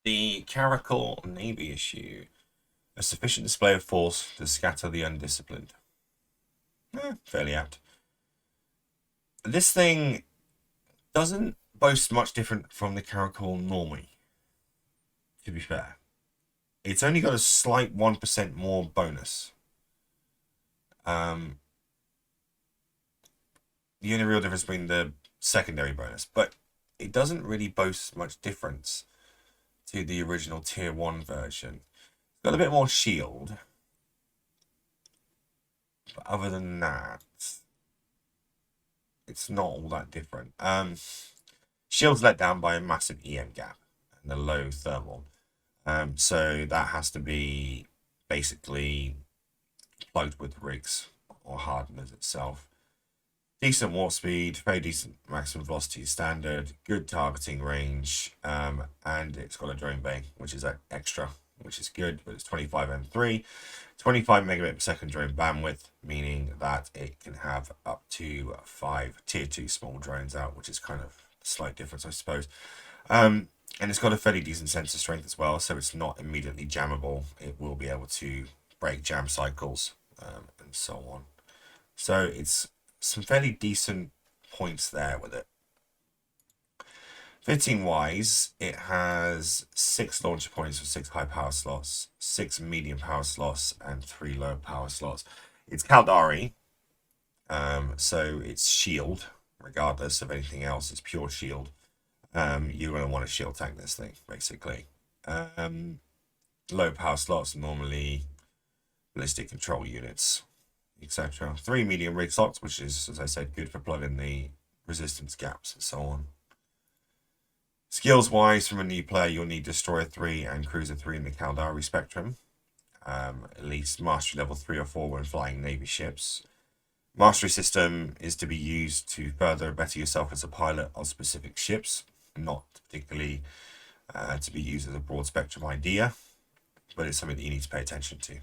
The Caracal Navy issue. A sufficient display of force to scatter the undisciplined. Fairly apt. This thing doesn't boast much different from the Caracal normally, to be fair. It's only got a slight 1% more bonus. The only real difference between the secondary bonus, but it doesn't really boast much difference to the original Tier 1 version. It's got a bit more shield. But other than that, it's not all that different. Shield's let down by a massive EM gap and a low thermal. So that has to be basically plugged with rigs or hardeners itself. Decent warp speed, very decent maximum velocity standard, good targeting range, and it's got a drone bay, which is extra, which is good, but it's 25 M3, 25 megabit per second drone bandwidth, meaning that it can have up to 5 tier 2 small drones out, which is kind of a slight difference, I suppose. And it's got a fairly decent sensor strength as well, so it's not immediately jammable. It will be able to break jam cycles and so on. So it's some fairly decent points there with it. Fitting wise, it has 6 launcher points for 6 high power slots, 6 medium power slots, and 3 low power slots. It's Caldari, so it's shield, regardless of anything else. It's pure shield. You're going to want to shield tank this thing, basically. Low power slots, normally ballistic control units, etc. 3 medium rig slots, which is, as I said, good for plugging the resistance gaps and so on. Skills wise, from a new player, you'll need Destroyer 3 and Cruiser 3 in the Caldari spectrum. At least Mastery level 3 or 4 when flying Navy ships. Mastery system is to be used to further better yourself as a pilot on specific ships, not particularly to be used as a broad spectrum idea, but it's something that you need to pay attention to.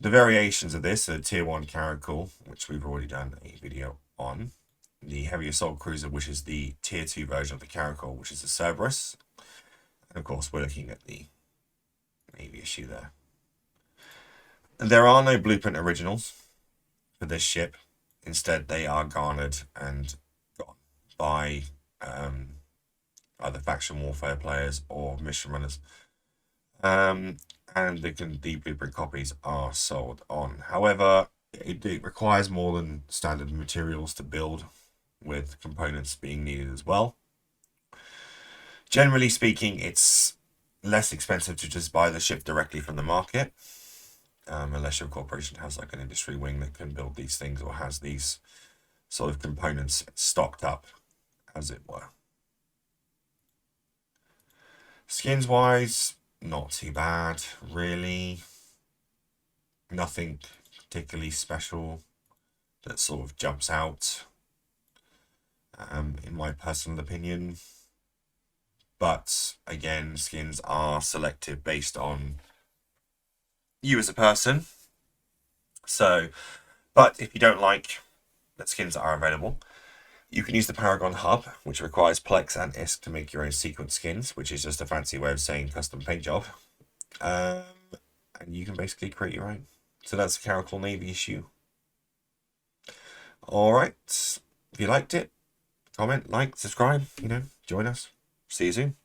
The variations of this are Tier 1 Caracal, which we've already done a video on. The Heavy Assault Cruiser, which is the Tier 2 version of the Caracal, which is the Cerberus. And of course, we're looking at the Navy issue there. And there are no blueprint originals for this ship. Instead, they are garnered and gone by either faction warfare players or mission runners. And the blueprint copies are sold on. However, it requires more than standard materials to build, with components being needed as well. Generally speaking, it's less expensive to just buy the ship directly from the market, unless your corporation has like an industry wing that can build these things or has these sort of components stocked up, as it were. Skins wise, not too bad, really. Nothing particularly special that sort of jumps out, in my personal opinion. But again, skins are selective based on you as a person. So, but if you don't like the skins that are available, you can use the Paragon Hub, which requires Plex and ISK to make your own sequence skins, which is just a fancy way of saying custom paint job. And you can basically create your own. So that's the Caracal Navy issue. Alright, if you liked it, comment, like, subscribe, join us. See you soon.